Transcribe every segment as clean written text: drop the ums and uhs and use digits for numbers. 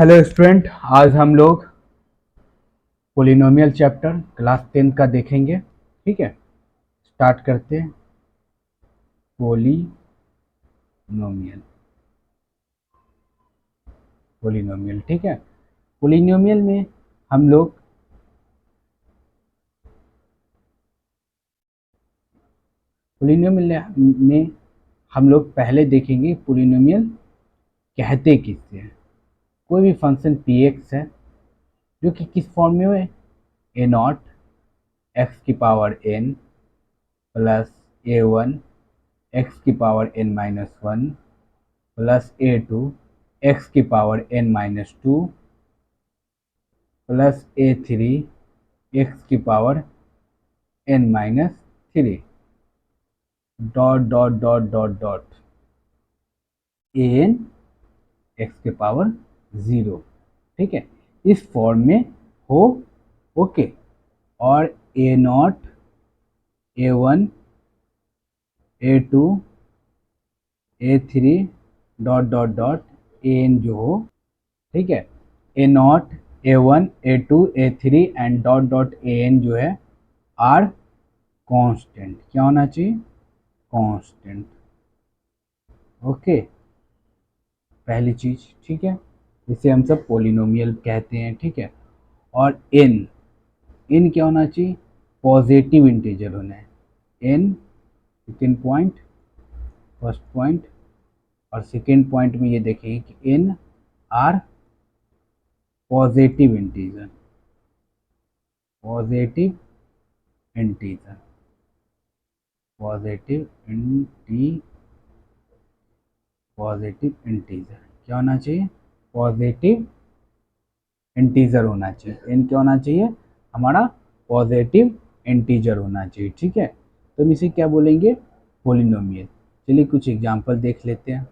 Hello student, आज हम लोग पोलिनोमियल चैप्टर क्लास 10 का देखेंगे। ठीक है, स्टार्ट करते हैं। पोलिनोमियल पोलिनोमियल ठीक है। पोलिनोमियल में हम लोग पोलिनोमियल में हम लोग पहले देखेंगे पोलिनोमियल कहते किससे हैं। कोई भी फंक्शन पी एक्स है जो कि किस फॉर्म में है, ए नॉट एक्स की power n plus a one x की power n minus one plus a two x की power n minus two plus a three x की power n minus three dot dot dot dot dot a n x के power zero. ठीक है, इस form में हो। Okay, और a nought a one a two a three dot dot dot a n जो हो। ठीक है, a nought a one a two a three and dot dot a n जो है आर कांस्टेंट। क्या होना चाहिए? कांस्टेंट। ओके, पहली चीज। ठीक है, इसे हम सब पोलिनोमियल कहते हैं। ठीक है, और एन एन क्या होना चाहिए? पॉजिटिव इंटीजर होना है। N second point, first point और सेकेंड पॉइंट में ये देखिए कि n are positive integer. Positive integer positive integer क्या होना चाहिए? पॉजिटिव इंटीजर होना चाहिए। एन क्या होना चाहिए? हमारा पॉजिटिव इंटीजर होना चाहिए। ठीक है, तो हम इसे क्या बोलेंगे? पोलिनोमियल। चलिए कुछ एग्जांपल देख लेते हैं।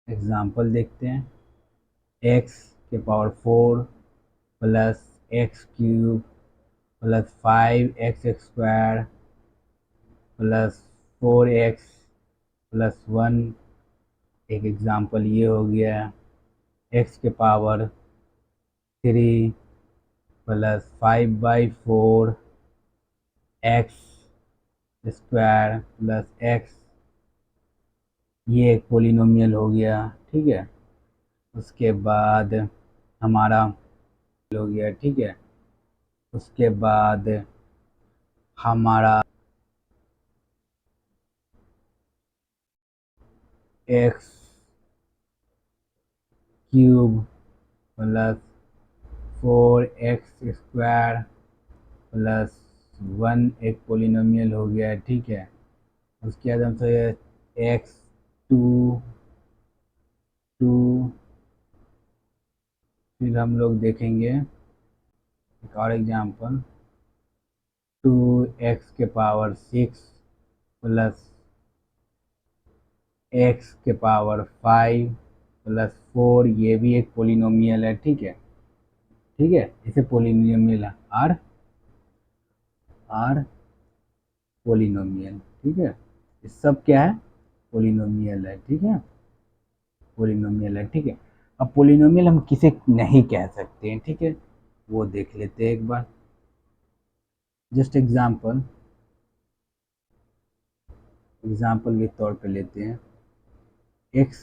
एग्जांपल देखते हैं। एक्स के power four plus x cube plus five x square plus four x plus one. एक एग्जांपल ये हो गया। एक्स के power three plus five by four x square plus x, ये एक पोलिनोमियल हो गया। ठीक है, उसके बाद हमारा हो गया। ठीक है, उसके बाद हमारा x cube plus four x square plus one एक पोलिनोमियल हो गया। ठीक है, उसके बाद हमसे एक्स टू टू फिर हम लोग देखेंगे एक और एग्जांपल। टू एक्स के पावर सिक्स प्लस एक्स के पावर फाइव प्लस फोर, ये भी एक पोलिनोमियल है। ठीक है, ठीक है, इसे पोलिनोमियल आर आर पोलिनोमियल। ठीक है, ये सब क्या है? पोलिनोमियल है। ठीक है, पोलिनोमियल है। ठीक है, अब पोलिनोमियल हम किसे नहीं कह सकते हैं? ठीक है, वो देख लेते हैं एक बार। जस्ट एग्जाम्पल के तौर पे लेते हैं। एक्स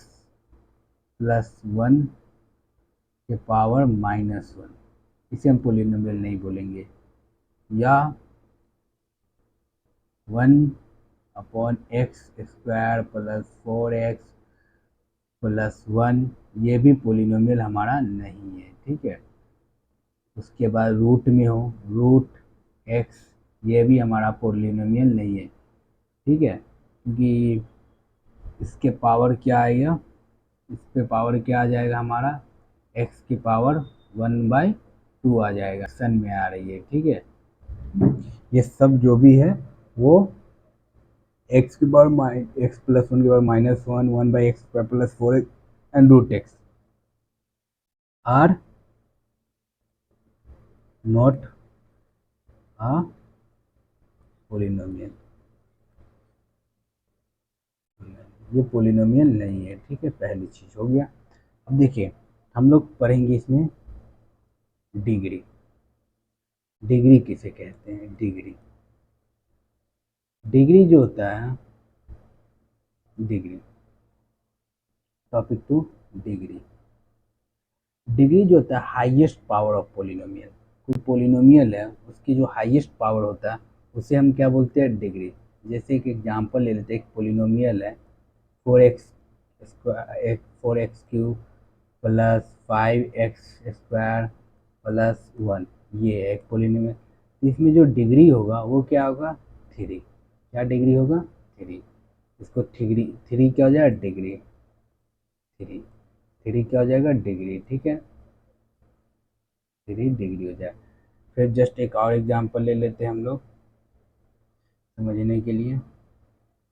प्लस वन के पावर माइनस वन, इसे हम पोलिनोमियल नहीं बोलेंगे। या one upon x square plus four x plus one, ये भी पोलिनोमियल हमारा नहीं है। ठीक है, उसके बाद रूट में हो रूट एक्स, ये भी हमारा पोलिनोमियल नहीं है। ठीक है, क्योंकि इसके पावर क्या आएगा? इस पे पावर क्या आ जाएगा हमारा? एक्स की पावर वन बाई टू आ जाएगा। सन में आ रही है। ठीक है, ये सब जो भी है वो एक्स की पावर एक्स प्लस वन की power minus one one by x square plus four and root x are not a polynomial. ये पोलिनोमियल नहीं है, ठीक है, पहली चीज़ हो गया। अब देखिए हम लोग पढ़ेंगे इसमें डिग्री। डिग्री किसे कहते हैं? डिग्री, डिग्री जो होता है, degree, topic two, degree. Degree जो होता है हाईएस्ट पावर ऑफ पोलिनोमियल। कोई पोलिनोमियल है उसकी जो हाईएस्ट पावर होता है उसे हम क्या बोलते हैं? डिग्री। जैसे एक एग्जांपल ले लेते हैं, एक पोलिनोमियल है 4x square, 4x³ plus 5x² plus 1, ये है एक पोलिनोमियल। इसमें जो डिग्री होगा वो क्या होगा? 3। क्या डिग्री होगा? 3। इसको थ्री क्या हो जाएगा? डिग्री। थ्री, थ्री क्या हो जाएगा? डिग्री, ठीक है, 3 डिग्री हो जाए। फिर जस्ट एक और एग्जांपल ले लेते हैं हम लोग समझने के लिए।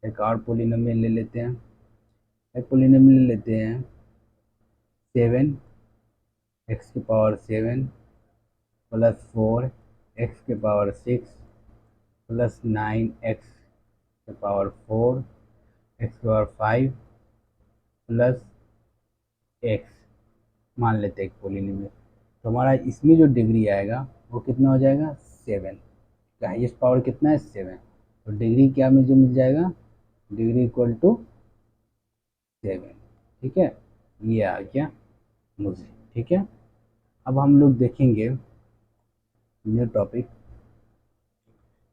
एक और पोलिनोमियल ले लेते हैं, एक पोलिनोमियल ले लेते हैं 7x⁴ plus 4x⁴ plus 9x⁴ x⁴ plus x, मान लेते हैं एक पोलिनोमियल। तो हमारा इसमें जो डिग्री आएगा वो कितना हो जाएगा? 7। का हाइएस्ट पावर कितना है? 7। तो डिग्री क्या में जो मिल जाएगा? डिग्री इक्वल टू 7, ठीक है, ये आ गया मुझे, ठीक है। अब हम लोग देखेंगे न्यू टॉपिक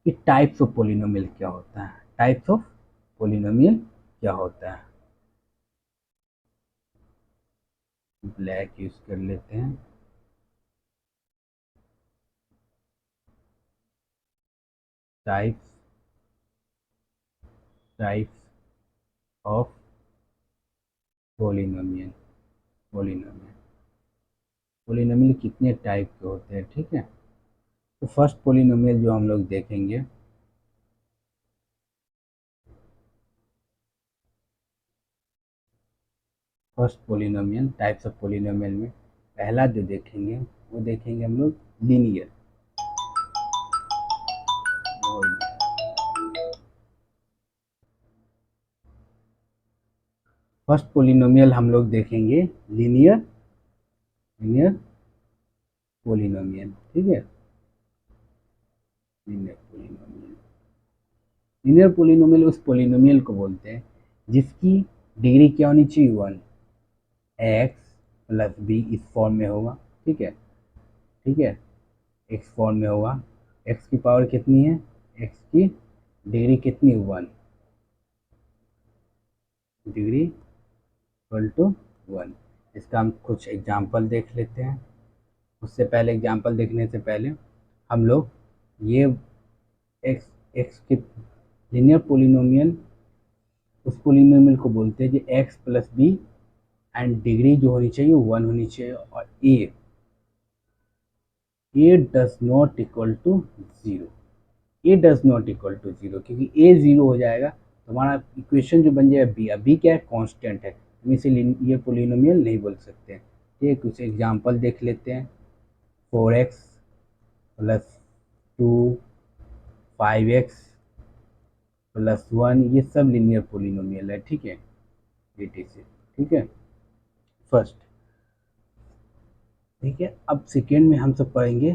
कि टाइप्स ऑफ पोलिनोमियल क्या होता है। टाइप्स ऑफ पोलिनोमियल क्या होता है? ब्लैक यूज कर लेते हैं। Types, types of polynomial. Polynomial, polynomial कितने टाइप के होते हैं, ठीक है। तो फर्स्ट पोलिनोमियल जो हम लोग देखेंगे, first polynomial, types of polynomial में पहला जो देखेंगे वो देखेंगे हम लोग लीनियर। फर्स्ट पोलिनोमियल हम लोग देखेंगे लीनियर, लीनियर पोलिनोमियल, ठीक है, लीनियर पोलिनोमियल। लीनियर पोलिनोमियल उस पोलिनोमियल को बोलते हैं जिसकी डिग्री क्या होनी चाहिए? 1। एक्स प्लस बी इस फॉर्म में होगा, ठीक है, ठीक है, एक्स फॉर्म में होगा। एक्स की पावर कितनी है? एक्स की डिग्री कितनी? 1, डिग्री इक्वल टू 1। इसका हम कुछ एग्जांपल देख लेते हैं। उससे पहले, एग्जांपल देखने से पहले हम लोग ये एक्स, एक्स की लीनियर पोलिनोमियल उस पोलिनोमियल को बोलते हैं जो x plus b and degree जो होनी चाहिए 1 होनी चाहिए, और a does not equal to 0। A does not equal to 0 क्योंकि ए 0 हो जाएगा तो हमारा इक्वेशन जो बन जाएगा बी। अब बी क्या है? कांस्टेंट है, हम इसे ये पोलिनोमियल नहीं बोल सकते हैं। ठीक है, कुछ एग्जांपल देख लेते हैं। 4x प्लस 2, 5x प्लस 1, ये सब लीनियर पोलिनोमियल है, ठीक है, etc, ठीक है, फर्स्ट, ठीक है। अब सेकेंड में हम सब पढ़ेंगे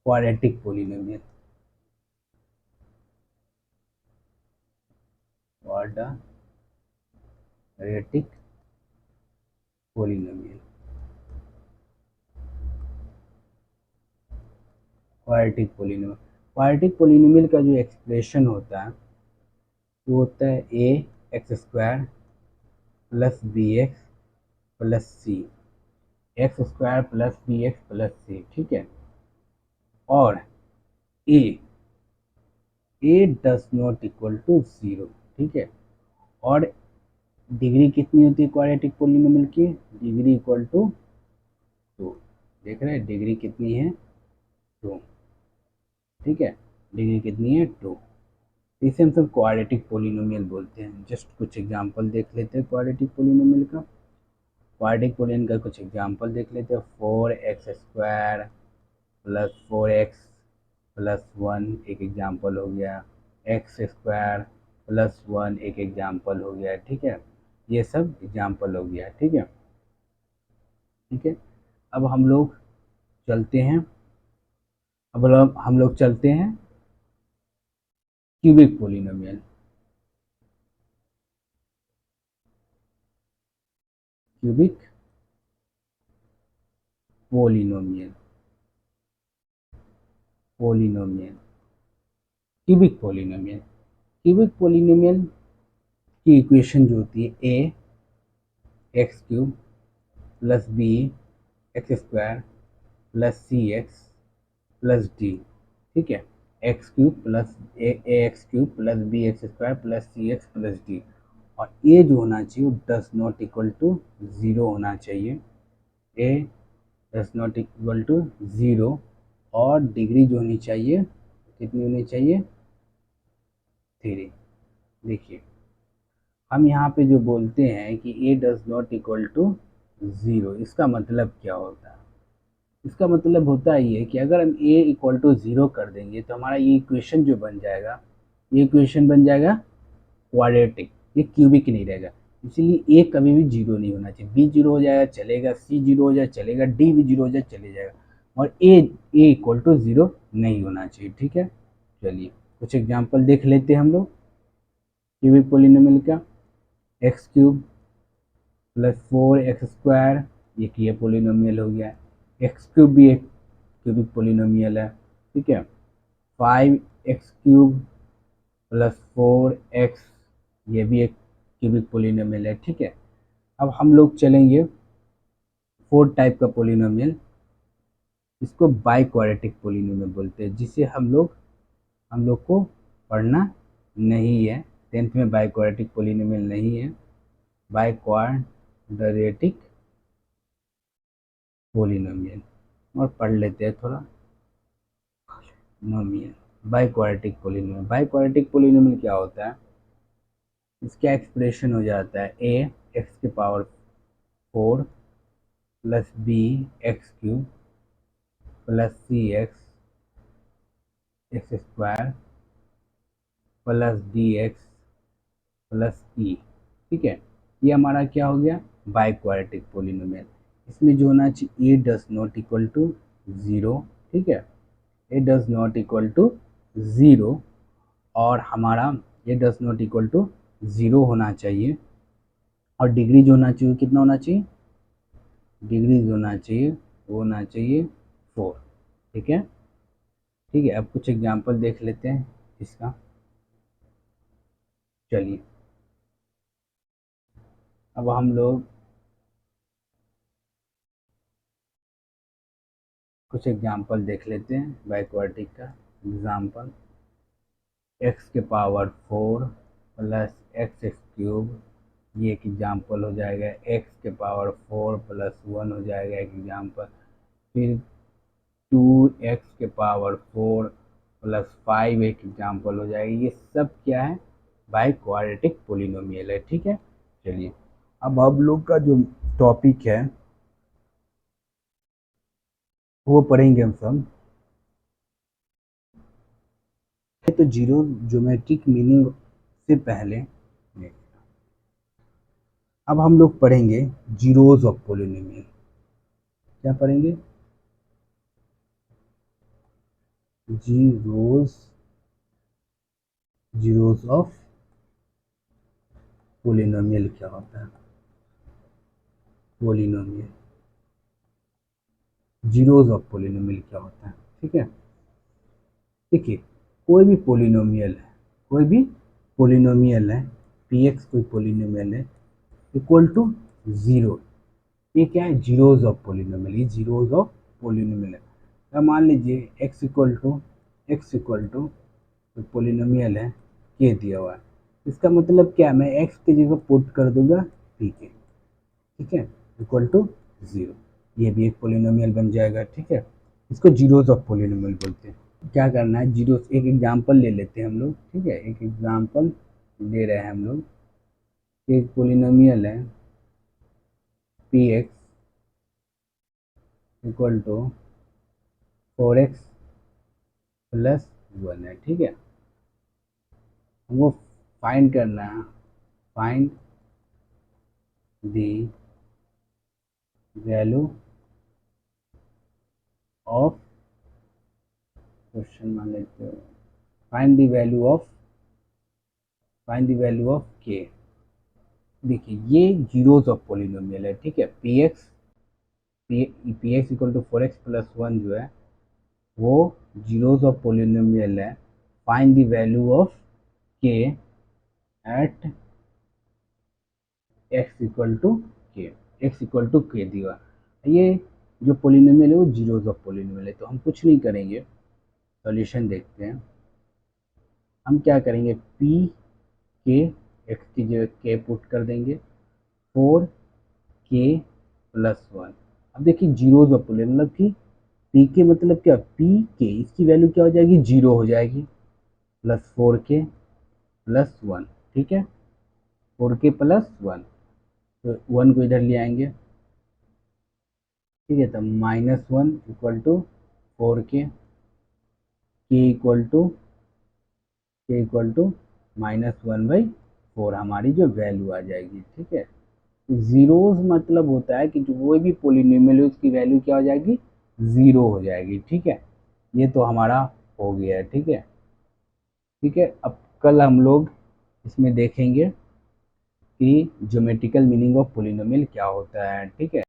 quadratic polynomial. Quadratic polynomial, quadratic polynomial. Quadratic polynomial का जो एक्सप्रेशन होता है वो होता है a² plus bx plus c, x² plus bx plus c, ठीक है। और a does not equal to 0, ठीक है। और डिग्री कितनी होती है क्वाड्रेटिक पोलिनोमियल की? Degree equal to 2। देख रहे हैं डिग्री कितनी है? 2, ठीक है, डिग्री कितनी है? 2। इसे हम सब क्वाड्रेटिक पोलिनोमियल बोलते हैं। जस्ट कुछ एग्जांपल देख लेते हैं क्वाड्रेटिक पोलिनोमियल का। क्वाड्रेटिक पोलिनोमियल का कुछ एग्जांपल देख लेते हैं। 4x² प्लस 4x प्लस 1 एक एग्जांपल हो गया। x² प्लस वन एक एग्जाम्पल हो गया, ठीक है। ये सब एग्जाम्पल हो गया, ठीक है। ठीक है, अब हम लोग चलते हैं, हम लोग चलते हैं cubic polynomial. Cubic polynomial, polynomial, cubic polynomial. Cubic polynomial की इक्वेशन जो होती है a x cube plus b x square plus c x plus d, ठीक है। X cube plus a x cube plus b x square plus c x plus d, और a जो होना चाहिए वो does not equal to zero होना चाहिए। A does not equal to zero, और डिग्री जो होनी चाहिए कितनी होनी चाहिए, 3। देखिए, हम यहाँ पे जो बोलते हैं कि a does not equal to zero, इसका मतलब क्या होता है? इसका मतलब होता है ये कि अगर हम ए इक्वल टू ज़ीरो कर देंगे तो हमारा ये इक्वेशन जो बन जाएगा, ये इक्वेशन बन जाएगा क्वाड्रेटिक, ये क्यूबिक नहीं रहेगा। इसलिए ए कभी भी जीरो नहीं होना चाहिए। बी जीरो हो जाएगा चलेगा, सी जीरो हो जाए चलेगा, डी भी जीरो हो जाए चले जाएगा, और ए इक्वल टू ज़ीरो नहीं होना चाहिए, ठीक है। चलिए कुछ एग्जांपल देख लेते हैं हम लोग क्यूबिक पोलिनोमियल का। एक्स क्यूब प्लस 4x² ये पोलिनोमियल हो गया। एक्स क्यूब भी एक क्यूबिक पोलिनोमियल है, ठीक है। 5x³ प्लस 4x ये भी एक क्यूबिक पोलिनोमियल है, ठीक है। अब हम लोग चलेंगे फोर्थ टाइप का पोलिनोमियल, इसको बाई क्वाड्रेटिक पोलिनोमियल बोलते हैं, जिसे हम लोग को पढ़ना नहीं है। 10th में बाई क्वाड्रेटिक पोलिनोमियल नहीं है। बाई क्वाड्रेटिक पोलिनोमियल, और पढ़ लेते हैं थोड़ा नोमियल। Biquadratic polynomial, biquadratic polynomial क्या होता है? इसका एक्सप्रेशन हो जाता है ए एक्स के power 4 plus b x cube plus c x x square plus d x plus e, ठीक है। ये हमारा क्या हो गया? Biquadratic polynomial. इसमें जो होना चाहिए a does not equal to zero, ठीक है। A does not equal to zero, और हमारा a does not equal to zero होना चाहिए, और डिग्री जो होना चाहिए कितना होना चाहिए? डिग्री जो होना चाहिए वो होना चाहिए 4, ठीक है। ठीक है, अब कुछ एग्जांपल देख लेते हैं इसका। चलिए अब हम लोग कुछ एग्जांपल देख लेते हैं बाई क्वाड्रेटिक का। एग्जांपल एक्स के पावर 4 प्लस एक्स क्यूब, ये एक एग्जांपल हो जाएगा। एक्स के पावर 4 प्लस 1 हो जाएगा एक एग्जांपल। फिर 2x के पावर 4 प्लस 5 एक एग्जांपल हो जाएगी। ये सब क्या है? बाई क्वाड्रेटिक पोलिनोमियल है, ठीक है। चलिए अब हम लोग का जो टॉपिक है वो पढ़ेंगे हम सब। तो जीरो ज्योमेट्रिक मीनिंग से पहले अब हम लोग पढ़ेंगे जीरोज ऑफ पोलिनोमियल। क्या पढ़ेंगे? जीरोज, जीरोज ऑफ पोलिनोमियल क्या होता है? पोलिनोमियल, जीरोज ऑफ पोलिनोमियल क्या होता है, ठीक है। देखिए, कोई भी पोलिनोमियल है, कोई भी पोलिनोमियल है, पी एक्स कोई पोलिनोमियल है इक्वल टू ज़ीरो, ये क्या है? जीरोज ऑफ पोलिनोमियल, ये जीरोज ऑफ पोलिनोमियल है। अब मान लीजिए एक्स इक्वल टू पोलिनोमियल है के दिया हुआ है, इसका मतलब क्या है? मैं एक्स की जगह पुट कर दूंगा पी के, ठीक है, इक्वल टू ज़ीरो, ये भी एक पोलिनोमियल बन जाएगा, ठीक है। इसको जीरोज ऑफ पोलिनोमियल बोलते हैं। क्या करना है? जीरो, एक एग्जांपल ले लेते हैं हम लोग, ठीक है। एक एग्जांपल ले रहे हैं हम लोग। एक पोलिनोमियल है p x equal to 4x plus 1 है, ठीक है। वो फाइंड करना है, find the value of, question मान लेते हो, find the value of, find the value of k. देखिए ये जीरोज ऑफ पोलिनोमियल है, ठीक है। P x equal to 4x plus 1 जो है वो जीरोज ऑफ पोलिनोमियल है। Find the value of k at x equal to k, x equal to के दिया। ये जो पोलिनोमियल है वो जीरोज ऑफ पोलिनोमियल है, तो हम कुछ नहीं करेंगे, सॉल्यूशन देखते हैं। हम क्या करेंगे, पी के, एक्स की जगह के पुट कर देंगे, 4k प्लस 1। अब देखिए जीरोज ऑफ पोलिनोमियल मतलब कि पी के मतलब क्या, पी के इसकी वैल्यू क्या हो जाएगी, जीरो हो जाएगी, प्लस 4k प्लस 1, ठीक है। 4k प्लस 1, तो 1 को इधर ले आएंगे, ठीक है। तो -1 इक्वल टू 4k, के इक्वल टू -1/4 हमारी जो वैल्यू आ जाएगी, ठीक है। जीरोज मतलब होता है कि जो कोई भी पोलिनोमियल है उसकी वैल्यू क्या हो जाएगी, ज़ीरो हो जाएगी, ठीक है। ये तो हमारा हो गया है, ठीक है। ठीक है, अब कल हम लोग इसमें देखेंगे कि ज्योमेट्रिकल मीनिंग ऑफ पोलिनोमियल क्या होता है, ठीक है।